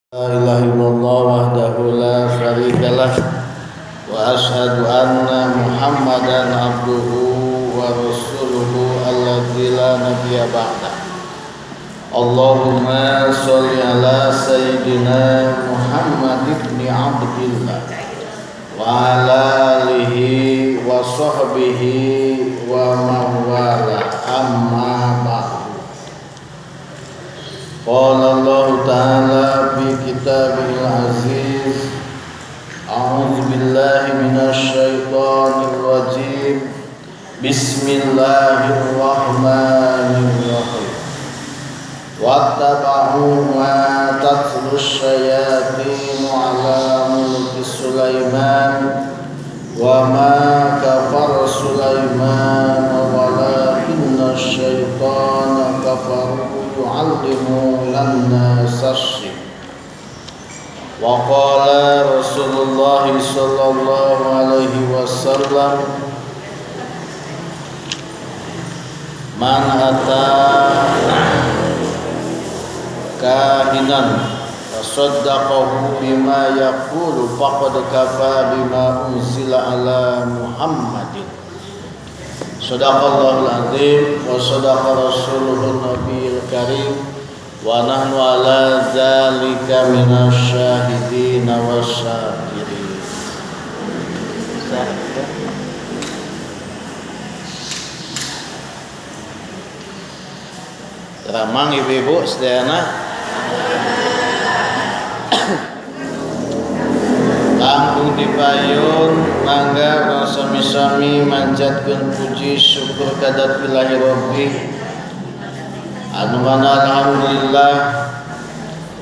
La ilaha illallah wahdahu la syarikalah wa asyhadu anna Muhammadan abduhu wa rasuluhu alladzi la nabiyya ba'da. Allahumma sholli ala sayyidina Muhammad ibn Abdillah wa ala alihi wa sahbihi wa man wala amma ba'd. Qala Allah Ta'ala fi kitabihil aziz. A'udzu billahi minasy syaithanir rajim. Bismillahirrahmanirrahim. Wattaba'u ma tatlu syayatin 'ala mulki Sulaiman wa ma kafara Sulaiman walakinna syaitana kafara yu'allimu lan-nas asy-syi'r. Wa qala Rasulullah sallallahu alaihi wasallam man ata kahinan tasaddaqahu bima yaqulu faqad kafa bima unzila ala Muhammadin. Shadaqallahul azim wa shadaqa rasuluhun nabiyil karim wa nahnu ala dzalika minasy syahidin wasyakirin. Ramang ibu-ibu sedayana langkung dipayun mangga urang sami-sami manjatkeun puji syukur kadat billahi rabbi anu mana alhamdulillah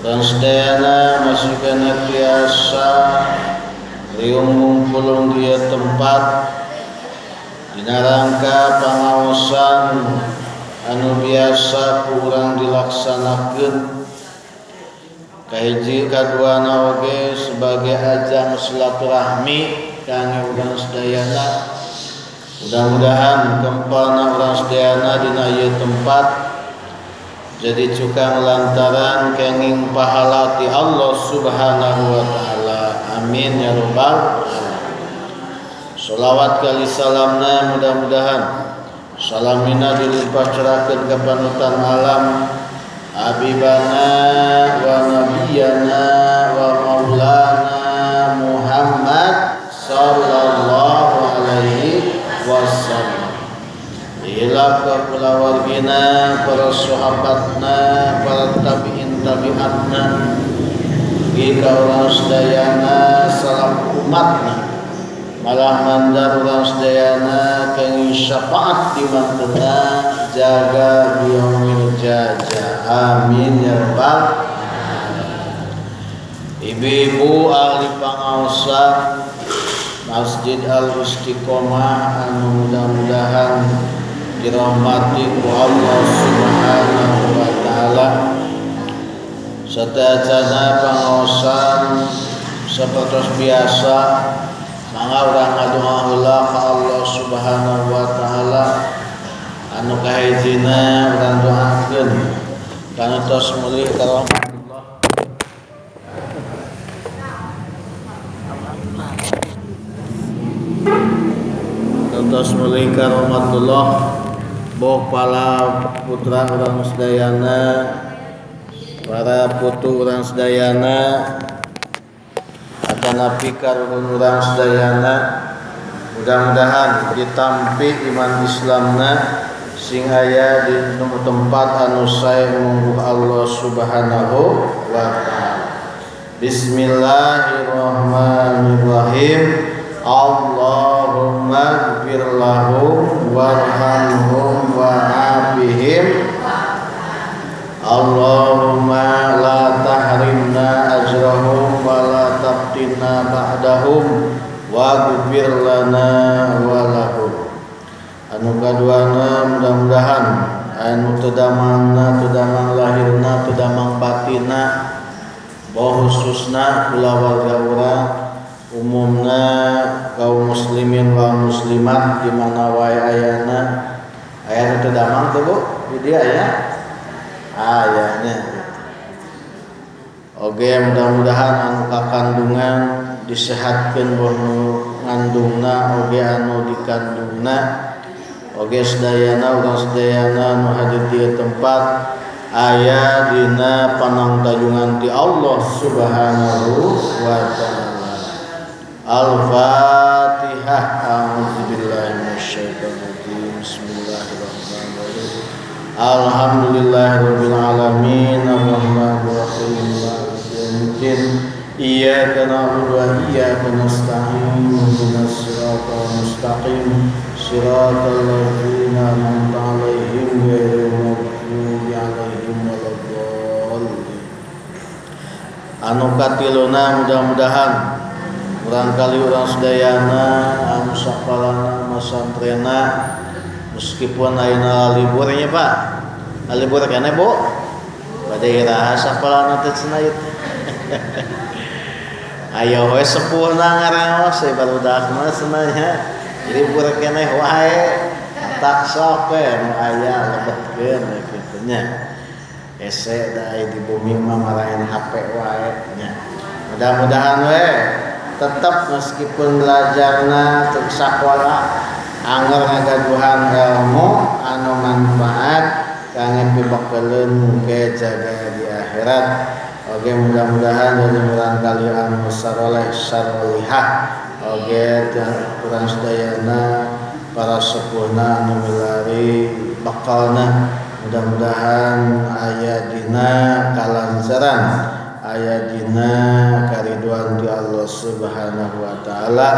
urang sedayana masih kana biasa riung ngumpul di tempat dina rangka pangaosan anu biasa ku urang dilaksanakeun. Kahiji kaduana oge sebagai ajang silaturahmi kangge urang sedayana. Mudah-mudahan kempalna urang sedayana dina ieu tempat jadi cukang lantaran kenging pahala ti Allah Subhanahu wa taala. Amin ya rabbal alamin. Shalawat kali salamna mudah-mudahan salamina dilimpahcurakeun ka panutan alam Habibana wa nabiyana wa maulana Muhammad sallallahu alaihi wasallam. Ila kulawargina para sahabatna para tabi'in tabi'atna ika urang sedayana salam umatna malah mandar urang sedayana kenging syafaat di mantunna jaga biyaumil jaja. Amin ya rabbal alamin. Ibu-ibu ahli pangaosan Masjid Al-Istiqomah anu mudah-mudahan dirahmati ku Allah Subhanahu wa taala. Sadayana pangaosan sapertos biasa mangga urang ngadoa heula ka Allah Subhanahu wa taala. Anu kahijina urang doakeun kana tos mulih ka rahmatullah. Tos mulih ka rahmatullah boh pala putra urang sedayana para putu urang sedayana akana pikar urang sedayana mudah-mudahan ditampi iman Islamna sing aya di tempat anu sae mungguh Allah Subhanahu wa taala. Bismillahirrahmanirrahim. Allahumma ighfir lahum warhamhum wa'afihim. Allahumma la tahrimna ajrahum wa la taftinna ba'dahum waghfir lana wa lahum. Anu kaduana mudah-mudahan anu teu damang lahirna teu damang batinna boh khususna kulawarga urang umumna kaum muslimin wal muslimat di mana wae ayana aya teu damang teu Bu di dieu aya ayahnya Oge mudah-mudahan anu kakandungan disehatkeun boh ngandungna oge anu dikandungna oge sedayana urang sedayana nu hadir di tempat aya dina panangtajungan ti Allah Subhanahu wa taala. Al-Fatihah. A'udzubillahi minasyaitonir rajim. Bismillahirrahmanirrahim. Alhamdulillahirabbil alamin arrahmanir rahim maliki yaumiddin iyyaka na'budu wa iyyaka nasta'in ihdinas siratal mustaqim siratal ladzina an'amta 'alaihim ghairil maghdubi 'alaihim waladdallin. Anu katiluna mudah-mudahan barangkali urang sedayana anu sapalana masantrena meskipun ayeuna liburnya Pak, libur keneh Bu, bade iraha sapalana teh cenah ieu. Ayo we sepuhna ngaraos barudak mah cenah libur keneh wae tak sok we nu aya lebetkeun kitu nya. Ese da di bumi mah marahin HP wae nya. Mudah-mudahan we tetap meskipun belajarna teu sakola angger ngagaduhan ilmu anu manfaat kangge pibakeun ke jaga di akhirat. Oge mudah-mudahan jadi barangkali anu saroleh sarolihah oge urang sedayana para sepuhna anu milari bakalna mudah-mudahan aya dina kalancaran aya dina kariduan di Allah Subhanahu wa taala.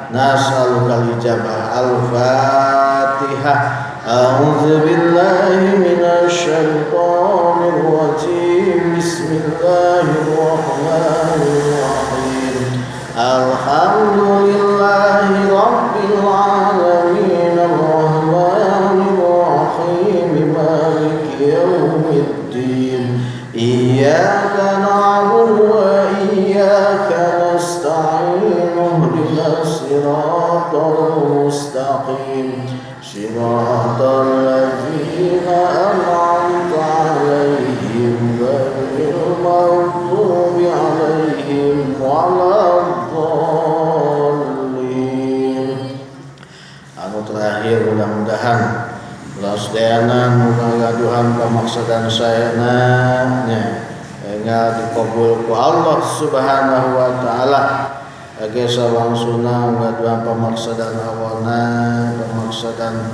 Nas'alukal ijabah. Al-Fatihah. A'udzu billahi minasyaitonir rajim. Bismillahirrahmanirrahim. Alhamdulillahi rabbil alamin arrahmanir rahim maliki yaumiddin iyyaka na'budu wa iyyaka nasta'in ihdinas siratal mustaqim siratal ladzina an'amta 'alaihim ghairil maghdubi 'alaihim waladdallin. Anu terakhir mudah-mudahan ulah sedayana nu ngagaduhan pamaksadan sayana nya enggal dikabul ku Allah Subhanahu wa taala. Age sawangsuna ngagaduhan pamaksadan awana pamaksadan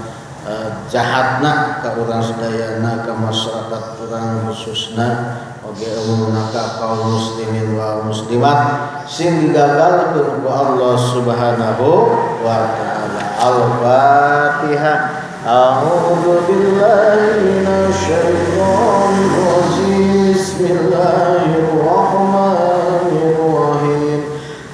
jahatna ka urang sedayana ka masyarakat urang khususna oge umumna ka kaum muslimin wal muslimat sing digagalkeun ku Allah Subhanahu wa taala. Al-Fatihah. A'udzu billahi minasyaitonir rajim. Bismillahirrahmanirrahim.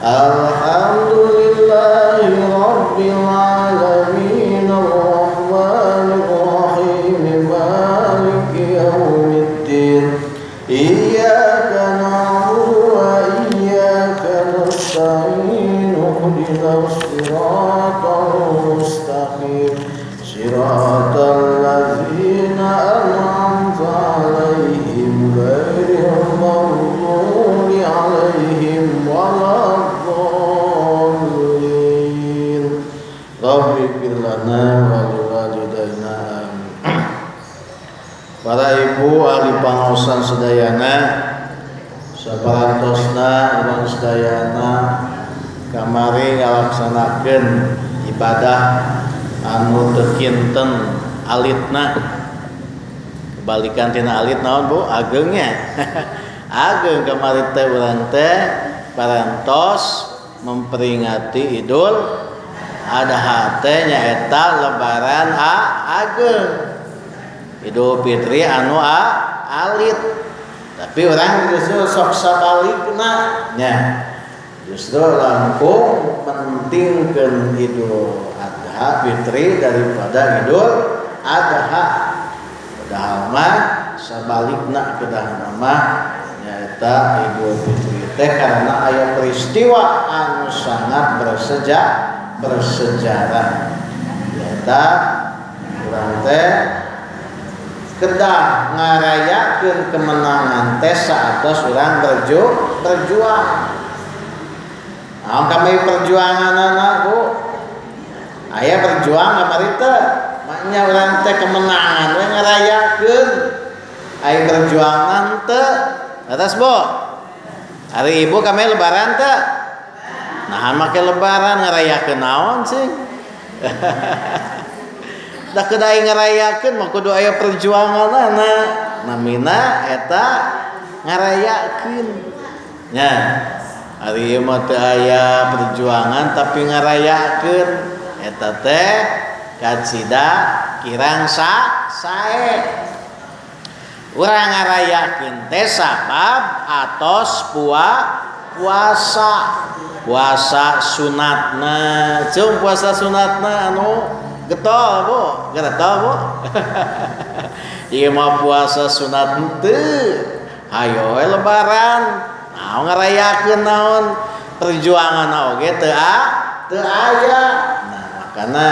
Alhamdulillahi rabbil alamin arrahmanir rahim maliki yaumiddin iyyaka na'budu wa iyyaka nasta'in ihdinas siratal mustaqim siratal ladzina an'amta 'alaihim ghairil maghdubi 'alaihim waladdallin. Rabbi ighfir lana wa liwalidayna amin. Para ibu ahli pangaosan sedayana saparantosna urang sedayana kamari ngalaksanakeun ibadah anu teu kinten alitna. Kebalikan tina alit naon Bu? Ageungnya. Ageung kamari teh urang teh parantos memperingati Idul Adha teh nyaeta lebaran ageung. Idul Fitri anu alit. Tapi urang justru sok sabalikna nya. Justru langkung mentingkeun Idul Adha Fitri daripada Idul Adha. Padahal mah sabalikna kedah mah nyaeta Idul Fitri teh karena aya peristiwa anu sangat bersejarah. Nyaeta urang teh kedah ngarayakeun kemenangan teh saatos urang berjuang. Naon kami perjuanganna Bu? Aya berjuang kamari teh, maknya urang teh kemenangan we ngarayakeun. Aya perjuangan teh. Atas Bu. Hari Ibu kami lebaran teh. Nah make lebaran ngarayakeun naon sih? Da kedah ngarayakeun mah kudu aya perjuanganna. Namina eta ngarayakeun. Nya. Ari ieu mah teu aya perjuangan tapi ngarayakeun eta teh kacida kirang sae. Urang ngarayakeun teh sabab atos puasa sunatna. Cung puasa sunatna anu getol Bu, getol Bu. Ieu mah puasa sunat henteu. Hayo we lebaran. Naon ngarayakeun naon perjuangan oge teu aya. Nah, makana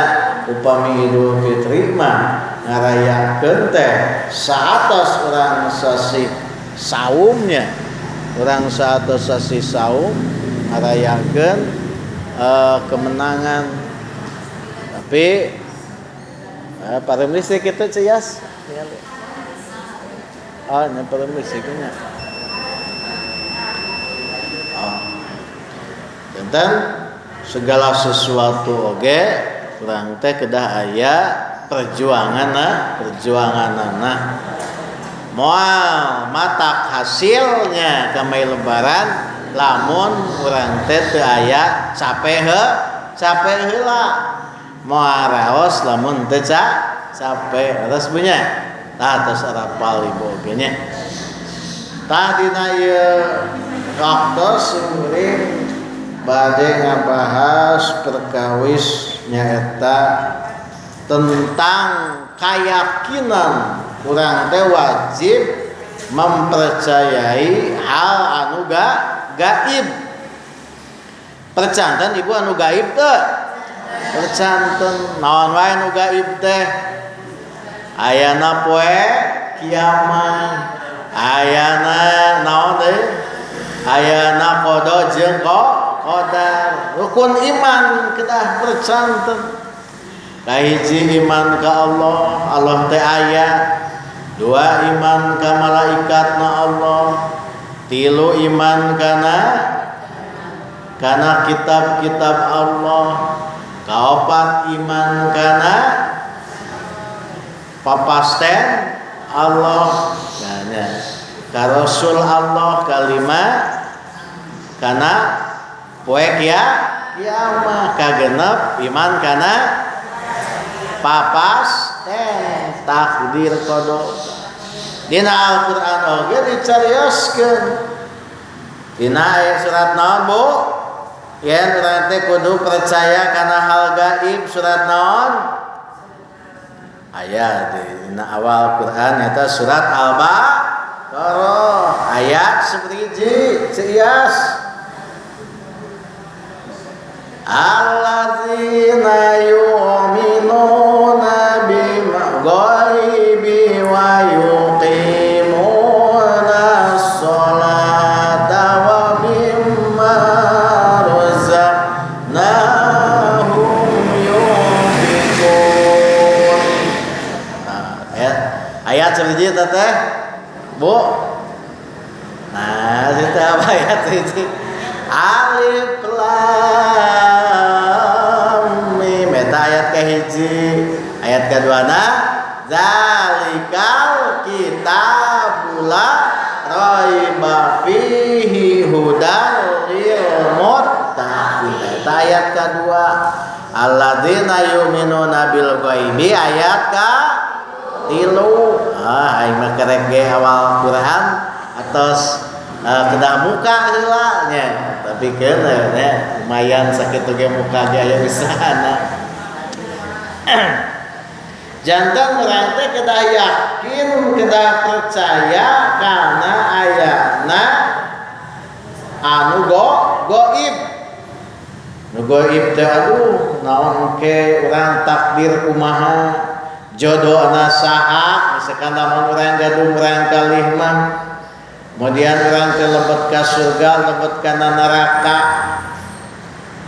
upami Idul Fitri mah ngarayakeun teh saatos urang sasi saumnya. Urang saatos sasi saum ngarayakeun kemenangan. Tapi pareum listrik kitu cias. Nya pareum listriknya. Dan segala sesuatu oge urang teh kedah aya perjuanganna. Moal matak hasilnya kamai lebaran lamun urang teh teu aya cape heula. Moal raos lamun teu cape atas punya. Tah tos arapal Ibu oge nya. Tah dina ieu waktu seuring bade ngabahas perkawis nyaeta tentang keyakinan urang teh wajib mempercayai hal anu gaib. Percanten Ibu anu gaib teh? Percanten naon wae anu gaib teh? Ayana poe kiamat, ayana naon deui? Ayana qada jeung qadar. Rukun iman kedah percanten. Kahiji iman ka Allah, Allah teh aya. Dua iman ka malaikatna Allah. Tilu iman kana kitab-kitab Allah. Kaopat iman kana papasten Allah. Nah, ka Rasul Allah kalima kana poe kiamat kagenep iman kana papasten takdir qada. Dina Al-Qur'an oge dicarioskeun. Dina aya surat naon Bu? Yen urang teh kudu percaya kana hal gaib surat naon? Aya dina awal Quran eta surat Al-Baqarah ayat 11 Cias. Alladzina yu'minuna bima ghaibi wa yuqimuna sholata wa mimma razaqnahum yunfiqun. Ayat seperti itu teh Bu. Nah, itu apa ayat itu? Alif lam mim. Eta ayat kahiji. Ayat kaduana zalikal kitabul la raiba fihi hudal lil muttaqin. Eta ayat kadua. Alladzina yu'minuna bil ghaibi ayat tilu. Aing mah kerek ge awal Quran atos kedah muka heula nya. Tapi keun nya lumayan sakitu ge muka ge aya usahana. Jantan urang teh kedah yakin, kedah percaya kana ayatna anu gaib. Nu gaib teh aduh naon ke urang takdir kumaha jodohna saha sekanda urang gaduh urang kalih mah kemudian urang teh lebet ka surga lebet kana neraka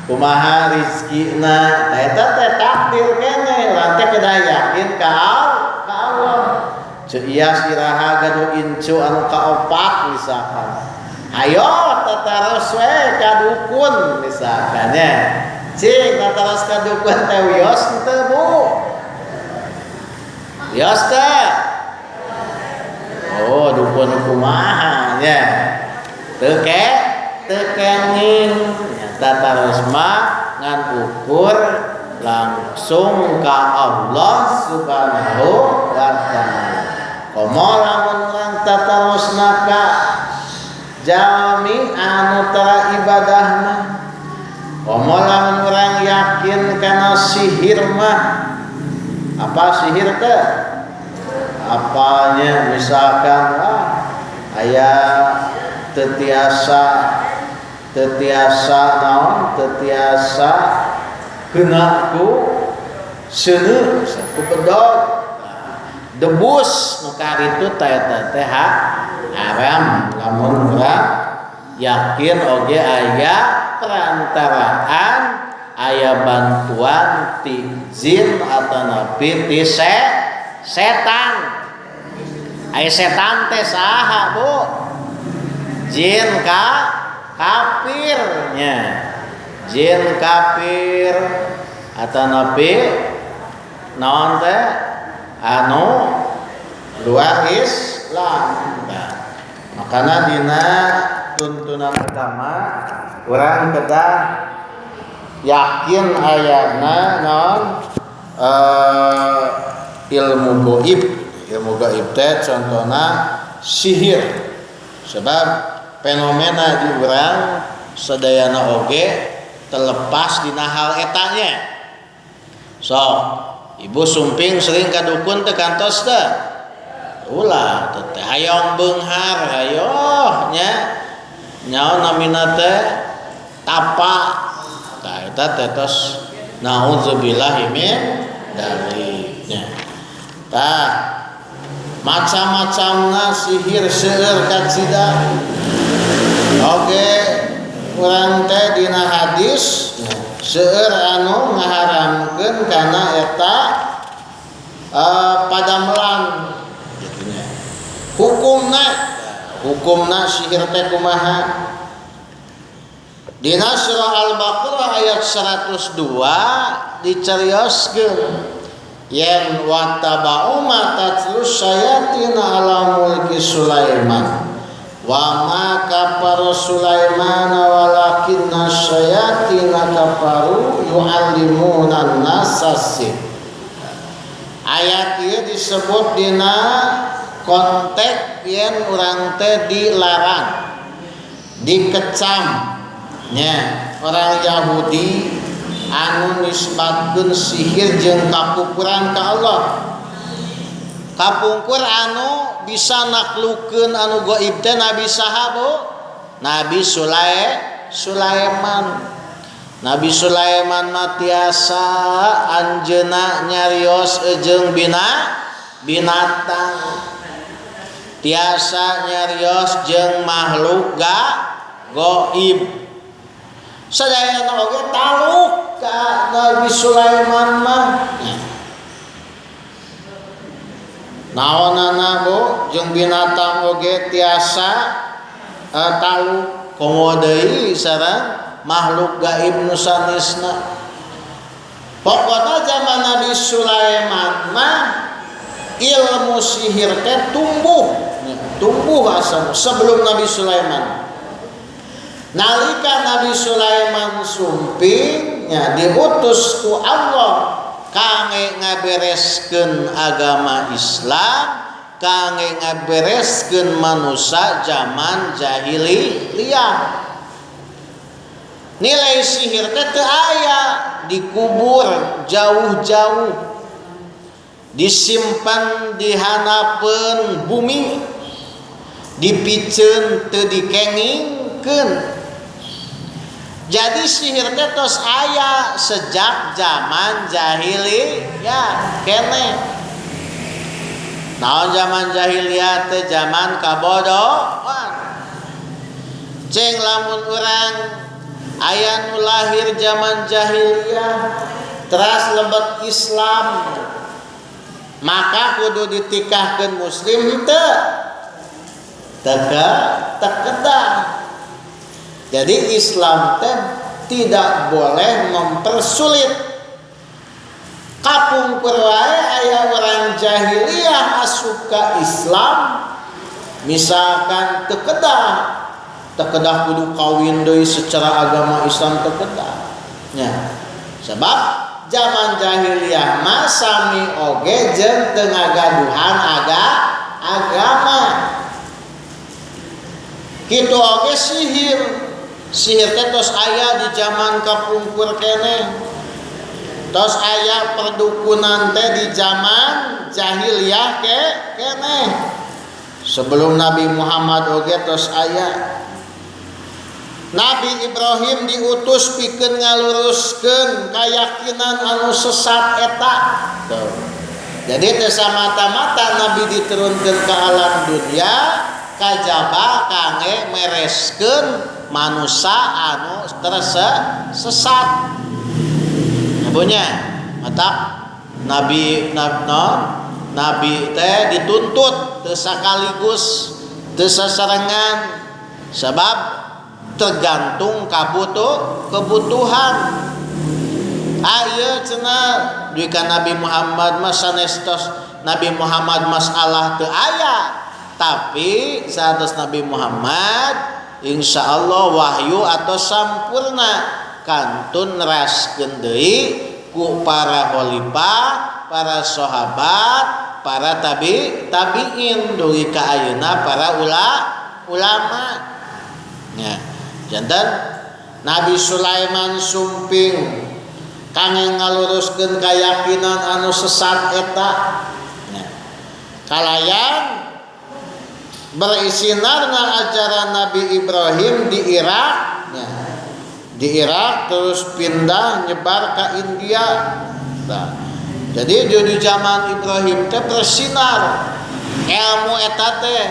kumaha rizkina eta teh takdir keneh urang teh kedah yakin ka Allah ceu iya siraha gaduh incu anu kaopat misalkan ayo tataros we ka dukun misalkan nya cing tataros ka dukun teh wios teu Bu wios teh oh dukun kumaha nya teu kenging tataros mah ngan ukur langsung ka Allah Subhanahu wa taala komo lamun urang tatarosna ka jalmi anu tara ibadahna komo lamun urang yakin kana sihir mah apa sihir teh apanya misalkan aya tetiasa naon tetiasa kena ku seuneu ku bedog debus nu karitu eta teh haram lamun urang yakin oge aya perantaraan aya bantuan ti jin atanapi ti setan aya setan teh saha Bu jin kafirnya jin kafir atanapi naon teh anu luar Islam makana dina tuntunan agama urang kedah yakin ayana naon ilmu gaib teh contohna sihir sebab fenomena di urang sadayana oge terlepas dina hal etanya so ibu sumping sering ka dukun teh kantos teh ulah teh hayong beunghar hayo nya nyaon namina teh tapa tah eta teh tos naudzubillahi min daliknya tah macam-macamna sihir seueur kacida oge urang teh dina hadis seueur anu ngaharamkeun kana eta padamelan gitunya hukumna sihir teh kumaha dina surah Al-Baqarah ayat 102 dicarioskeun yen wattaba'u ma tatlus syayatin ala mulki Sulaiman wa ma kafara Sulaiman walakinna syayatina kafaru yu'allimuna an-nasa sih ayat ieu disebut dina konteks yen urang teh dilarang dikecam nya orang Yahudi anu nisbatkeun sihir jeung kakufuran ka Allah kapungkur anu bisa naklukkeun anu gaib teh Nabi saha Bu Nabi Sulaiman Nabi Sulaiman mah tiasa anjeunna nyarios jeung binatang tiasa nyarios jeung makhluk gaib sadayana oge taluk ka Nabi Sulaiman mah naonana Bu jeung binatang oge tiasa taluk komo deui sareng makhluk gaib nu sanesna pokona zaman Nabi Sulaiman mah ilmu sihir teh tumbuh asal sebelum Nabi Sulaiman nalika Nabi Sulaiman sumping nya diutus ku Allah kangge ngabereskeun agama Islam kangge ngabereskeun manusia zaman jahiliyah nilai sihir teh teu aya dikubur jauh-jauh disimpan di hanapeun bumi dipiceun teu dikengingkeun jadi sihir teh tos aya sejak zaman jahiliyah keneh Naon zaman jahiliyah teh zaman kabodohan. Ceng lamun urang aya nu lahir zaman jahiliyah teras lebet Islam maka kudu ditikahkeun muslim henteu tekedah. Jadi Islam teh tidak boleh mempersulit. Kapungkur wae aya orang jahiliyah asup ka Islam misalkan tekedah kudu kawin deui secara agama Islam tekedah nya. Sebab zaman jahiliyah mah sami oge jeung teu ngagaduhan agama. Kitu oge sihir teh tos aya di zaman kapungkur keneh. Tos aya perdukunan teh di zaman jahiliyah keneh. Sebelum Nabi Muhammad oge tos aya. Nabi Ibrahim diutus pikeun ngaluruskeun kayakinan anu sesat eta. Tuh. Jadi teu samata-mata Nabi diturunkeun ka alam dunia kajaba kangge mereskeun manusia anu tersesat. Punya mata nabi teh dituntut teu sakaligus teu sasarengan sebab tergantung kebutuhan. Ayeuna cenah duit ka Nabi Muhammad mah sanestos Nabi Muhammad masalah teu aya tapi sanes Nabi Muhammad insyaallah wahyu atau sampurna kantun neraskeun deui ku para khalifah, para sahabat, para tabiin dugi ka ayeuna para ulama. Nya, janten Nabi Sulaiman sumping kangge ngaluruskeun kayakinan anu sesat eta. Nya, kalayan berisinarna ajaran Nabi Ibrahim di Irak. Nya, di Irak terus pindah nyebar ke India. Nah, jadi di zaman Ibrahim teh bersinar ilmu eta teh.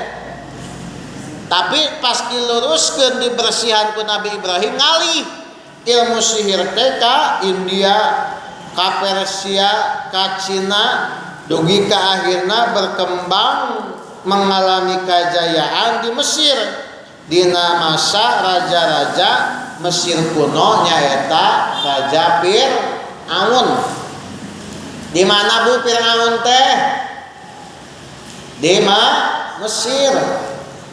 Tapi pas diluruskeun dibersihan ku Nabi Ibrahim ngalih ilmu sihir teh ka India, ka Persia, ka Cina, dugi ka akhirna berkembang mengalami kejayaan di Mesir dina masa raja-raja Mesir kuno nyaeta Raja Fir'aun. Di mana Bu Fir'aun teh? Di Mesir.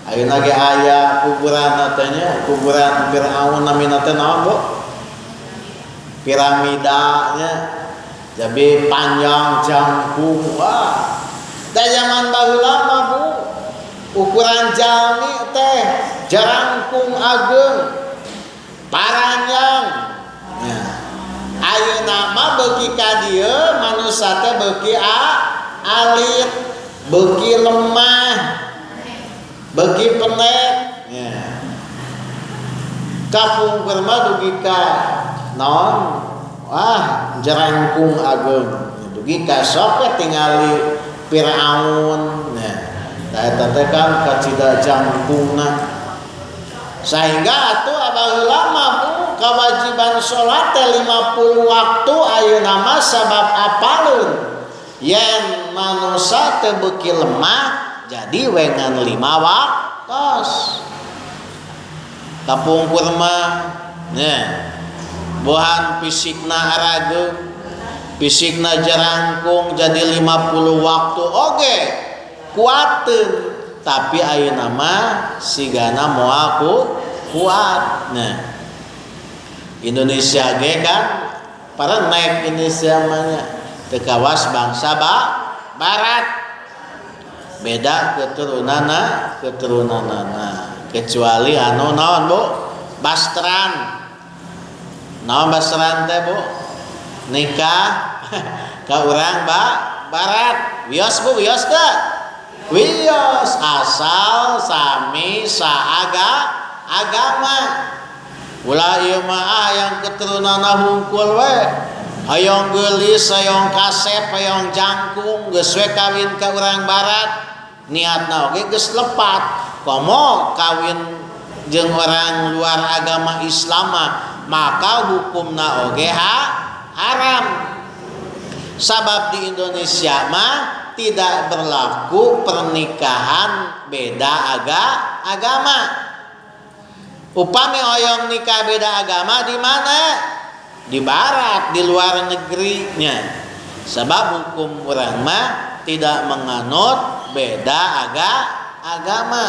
Ayeuna ge aya kuburan teh nya, kuburan Fir'aun namina teh naon Bu? Piramida nya. Jadi panjang jangkung. Wah. Da zaman baheula mah Bu, ukuran jalmi teh jarangkung ageung. Paranjang. Ya. Ayeuna mah beuki ka dieu manusia teh beuki alit, beuki lemah, beuki pendek. Ya. Kapungkur mah dugi ka naon? Wah, jarangkung ageung. Dugi ka sok tingali Fir'aun. Ya. Da eta teh kan kacida jangkungna. Sehingga atuh abaheula mah kewajiban salat teh 50 waktu ayeuna mah sabab apaleun yen manusia teh beuki lemah jadi wengan 5 waktos. Kapungkur mah nya bohan fisikna arageung, fisikna jarangkung jadi 50 waktu oge kuateun. Tapi ayeuna mah sigana moal kuat. Nah, Indonesia ge kan para naik Indonesia mah teu kawas bangsa barat. Beda keturunanna kecuali anu naon Bu? Bastran. Naon bastran teh Bu? Nikah ka urang barat. Wios Bu, wios teh? Wios asal sami agama. Ulah ieu mah yang keturunanna hungkul we. Hoyong geulis, hoyong kasep, hoyong jangkung, geus we kawin ka urang barat, niatna oge geus lepat. Komo kawin jeung orang luar agama Islam maka hukumna oge haram. Sabab di Indonesia mah tidak berlaku pernikahan beda agama. Upami hoyong nikah beda agama di mana? Di barat, di luar negerinya. Sebab hukum urang mah tidak menganut beda agama.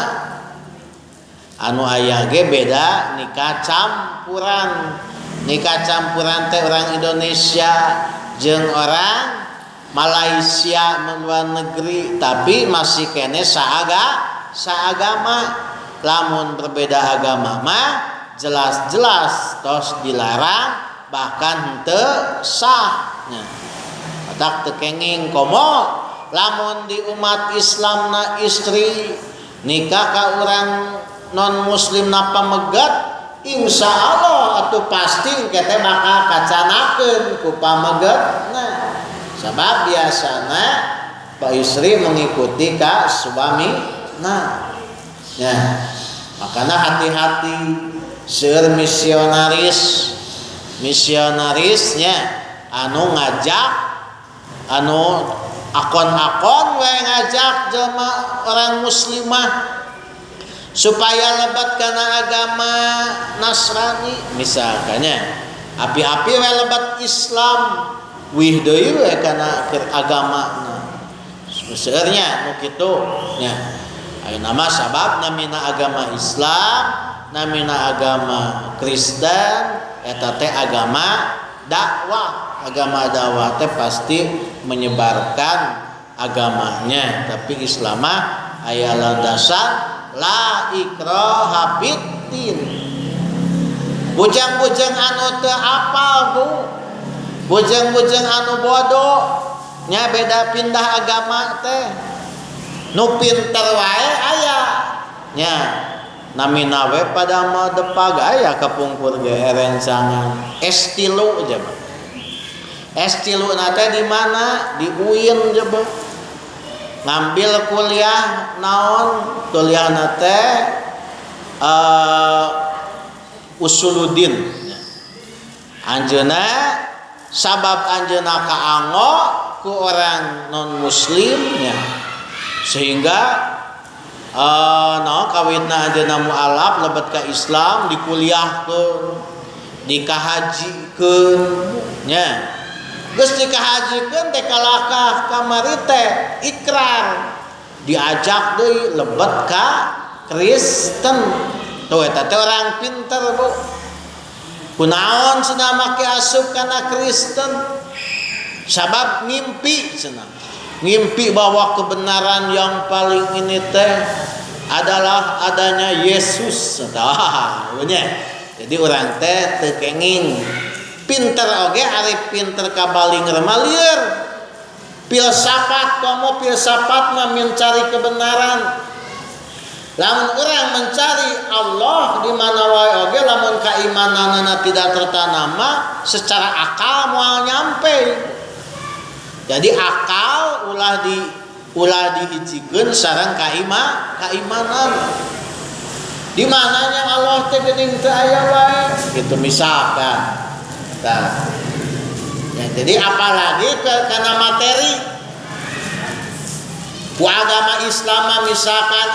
Anu aya ge beda nikah campuran. Nikah campuran teh orang Indonesia jeung orang Malaysia luar negeri tapi masih kene saagama. Lamun berbeda agama mah jelas-jelas tos dilarang bahkan henteu sah. Otak teu kenging komo lamun di umat Islam na istri nikah ka urang non muslim na pamegat insya Allah atuh pasti kete bakal kacanakeun ku pamegat. Sebab biasana pak istri mengikuti ka suami. Makanya hati-hati seueur misionarisnya anu ngajak anu akon-akon we ngajak jelema orang muslimah supaya lebat kana agama Nasrani misalkannya api-api we lebat Islam wih deui we kana agama seurnya nu kitu nya. Ayeuna nama sabab namina agama Islam, namina agama Kristen, eta teh agama dakwah. Agama dakwah teh pasti menyebarkan agamanya, tapi Islam mah aya landasan la ikraha fiddin. Bujang-bujang anu teu apal Bu, bujang-bujang anu bodoh nya beda pindah agama teh. Nu pinter wae aya nya namina we pada mah depag aya kapungkur ge erencangan S3 aja mah. S3 na teh di mana? Di UIN aja mah. Ngambil kuliah naon? Kuliahna teh usuluddin. Anjeunna sabab anjeunna kaanggo ku orang non muslim nya. Sehingga kawitna ajeuna mualaf lebet ka Islam dikuliahkeun dikahajikeun nya geus dikahajikeun teh kalakah kamari teh ikrar diajak deui lebet ka Kristen tuh eta teh orang pinter Bu kunaon cenah make asup kana Kristen sabab ngimpi cenah ngimpi bahwa kebenaran yang paling ini teh adalah adanya Yesus. Jadi orang teh teu kenging pinter oge ari pinter ka baling mah lieur. Filsafat komo filsafat mah mencari kebenaran. Lamun orang mencari Allah di mana wae oge lamun keimananna tidak tertanam secara akal moal nyampe. Jadi akal ulah dihijikeun sareng keimanan. Di mananya Allah teh geuning teu aya wae. Gitu misalkan. Nah. Ya, jadi apalagi karena materi. Ku agama Islam misalkan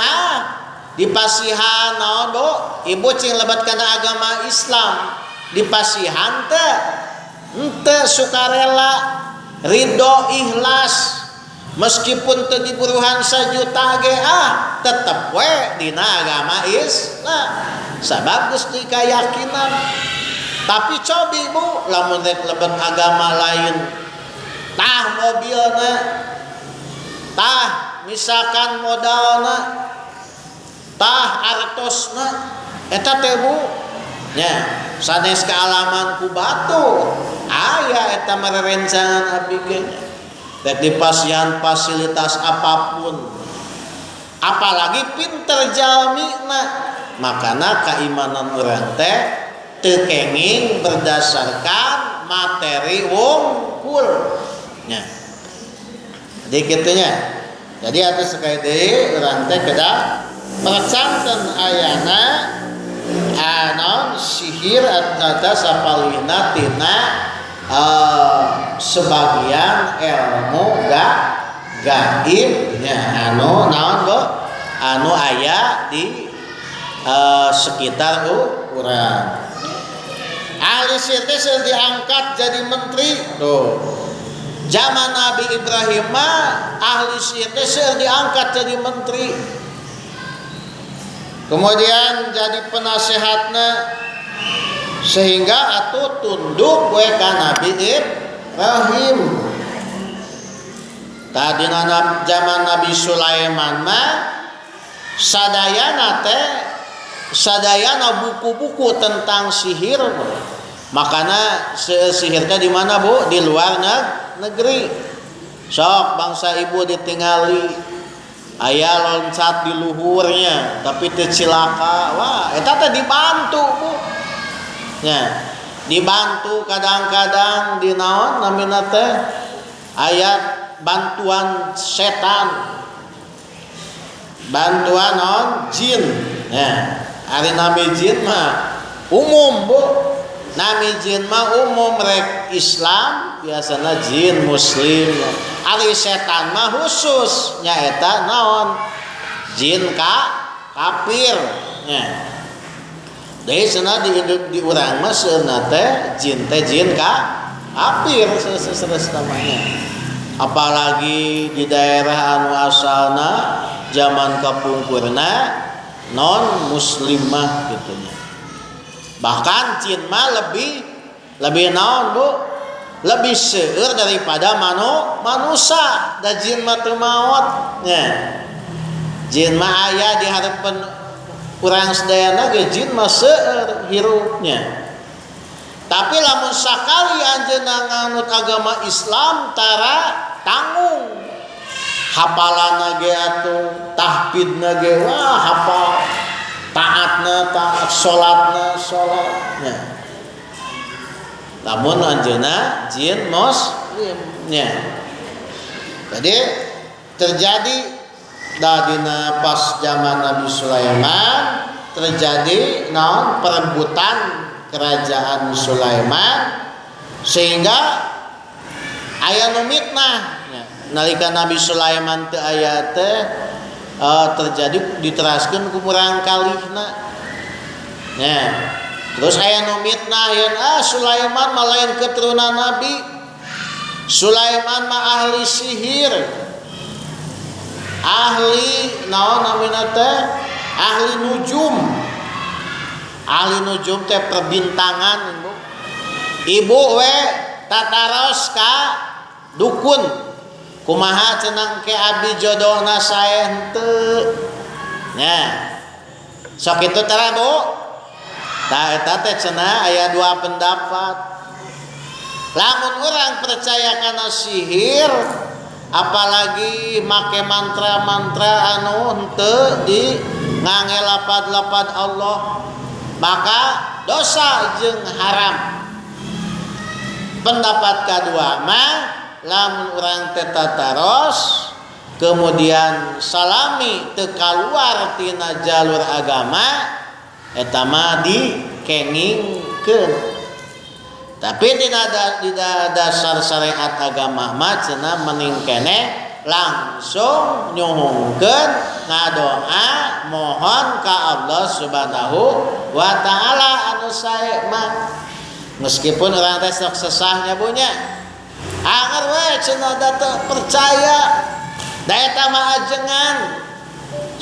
di pasihan naon Do? Ibu cing lebat kana agama Islam. Di pasihan teh henteu sukarela ridho ikhlas meskipun teu diburuhan sajuta ge tetep we dina agama Islam sabab geus dikayakinan. Tapi cobi Bu lamun rek lebet agama lain tah mobilna tah misalkan modalna tah artosna eta teh Bu nya sanes kealaman ku batu aya eta merencangan abdi ge rek di pasian fasilitas apapun apalagi pinter jalmina makana keimanan urang teh teu kenging berdasarkan materi wungkul nya. Jadi kitunya. Jadi atas sekali deui urang teh kedah merecankeun ayana anon sihir atau sapalihna tina sebagian ilmu gaib nya anu naon bo anu aya di sekitar urang. Ahli sihir teh diangkat jadi menteri tuh. Zaman Nabi Ibrahim mah ahli sihir teh diangkat jadi menteri. Kemudian jadi penasehatna sehingga atuh tunduk we ka Nabi Ibrahim. Tadina zaman Nabi Sulaiman mah sadayana buku-buku tentang sihir. Makanya sihirnya di mana Bu? Di luar negeri. Sok bangsa ibu ditinggali aya loncat di luhurnya tapi teu cilaka. Wah, eta teh dibantu Bu. Nya, dibantu kadang-kadang di naon namina teh aya bantuan setan. Bantuan non jin. Nya, ari nami jin mah umum Bu. Nami jin mah umum rek Islam biasana jin muslim. Ari setan mah khusus nyaeta naon jin kafir nya. Deui cenah di urang mah seunna teh jin kafir seres namanya. Apalagi di daerah anu asalna zaman kapungkurna non muslimah gitu nya. Bahkan jin mah lebih naon Bu? Lebih seueur daripada manusia. Da jin mah teu maot nya. Jin mah aya di hareupeun urang sadayana ge jin mah seueur hirupnya. Tapi lamun sakali anjeunna nganut agama Islam tara tanggung. Hafalanna ge atuh, tahfidna ge wah hafal. Taatna taat, salatna salatnya. Lamun anjeunna jin muslimnya. Jadi terjadi dadina pas zaman Nabi Sulaiman terjadi naon perebutan kerajaan Sulaiman sehingga aya nu mitnah. Nalika Nabi Sulaiman teu aya teh terjadi diteraskeun ku urang kalihna. Nya, terus aya nu mitnah yen Sulaiman mah lain keturunan Nabi. Sulaiman mah ahli sihir. Ahli naon namina teh? Ahli nujum. Ahli nujum teh perbintangan, Ibu. Ibu we tataros ka dukun. Kumaha cenang ke abdi jodohna sae henteu. Nya. Sok kitu tara Bu. Tah eta teh cenah aya dua pendapat. Lamun urang percaya kana sihir apalagi make mantra-mantra anu henteu di ngangge lapad-lapad Allah, maka dosa jeung haram. Pendapat kedua mah lamun urang teh tataros kemudian salami teu kaluar tina jalur agama eta mah dikengingkeun. Tapi dina dasar syariat agama mah cenah mending keneh langsung nyuhungkeun ngadoa mohon ka Allah Subhanahu wa taala anu sae mah. Meskipun urang teh sok sesahnya punya anger we cenah da percaya da eta mah ajengan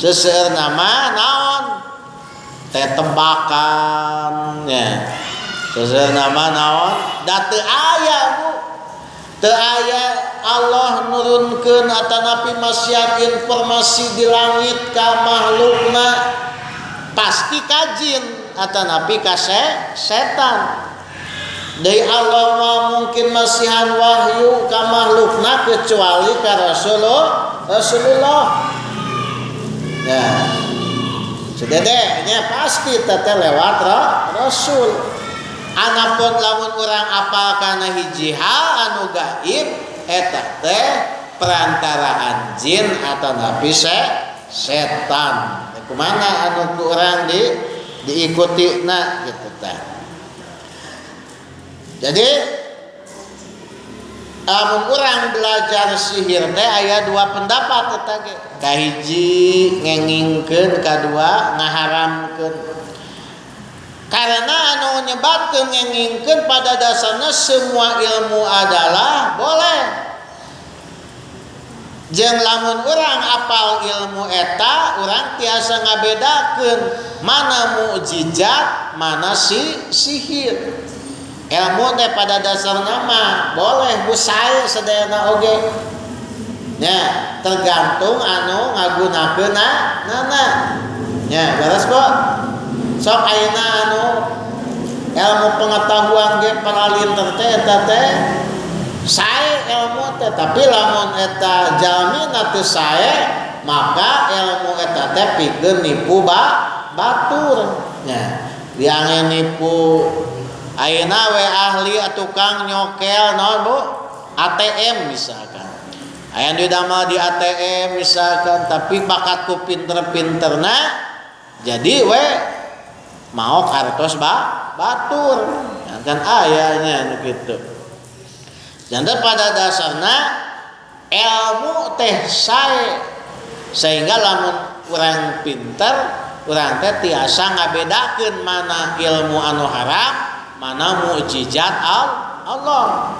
seseueur nama naon teh tebakan nya seseueur nama naon da teu aya Bu teu aya Allah nurunkeun atanapi masihan informasi di langit ka makhlukna pasti ka jin atanapi ka setan. Dari Allah mah mungkin masihan wahyu ka makhlukna kecuali ka Rasulullah. Ya. Sededeknya pasti teteh lewat Rasul. Anapun lamun urang apal kana hiji hal anu gaib eta teh perantaraan jin atau napi setan. Kumana anu ku urang diikuti na gitu teh. Jadi lamun urang belajar sihir teh aya dua pendapat eta ge. Kahiji ngengingkeun, kadua ngaharamkeun. Karena anu nyebatkeun ngengingkeun pada dasarnya semua ilmu adalah boleh. Jeung lamun urang apal ilmu eta, urang tiasa ngabedakeun mana mukjizat, mana sihir. Ilmu teh pada dasarna mah boleh busae sadayana oge. Nya, tergantung anu ngagunakeunna nana. Nya, beres kok. Sok ayeuna anu ilmu pengetahuan ge paralinter teh eta teh sae ilmu teh, tapi lamun eta jalmina teu sae maka ilmu eta teh pikeun nipu batur. Nya, diange nipu ayeuna we ahli tukang nyokel naon Bu? ATM misalkan. Aya di damel di ATM misalkan, tapi bakatku pinter-pinterna jadi we mau kartos batur. Kan ayanya gitu. Jadi pada dasarnya ilmu teh sae, sehingga lamun urang pinter, urang teh tiasa ngabedakeun mana ilmu anu haram, mana mukjizat Allah.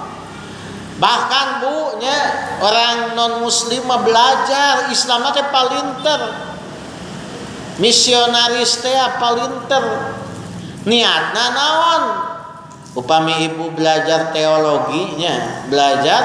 Bahkan Bu nya orang non muslim belajar Islam teh palinter. Misionaris teh palinter. Niatna naon? Upami ibu belajar teologinya, belajar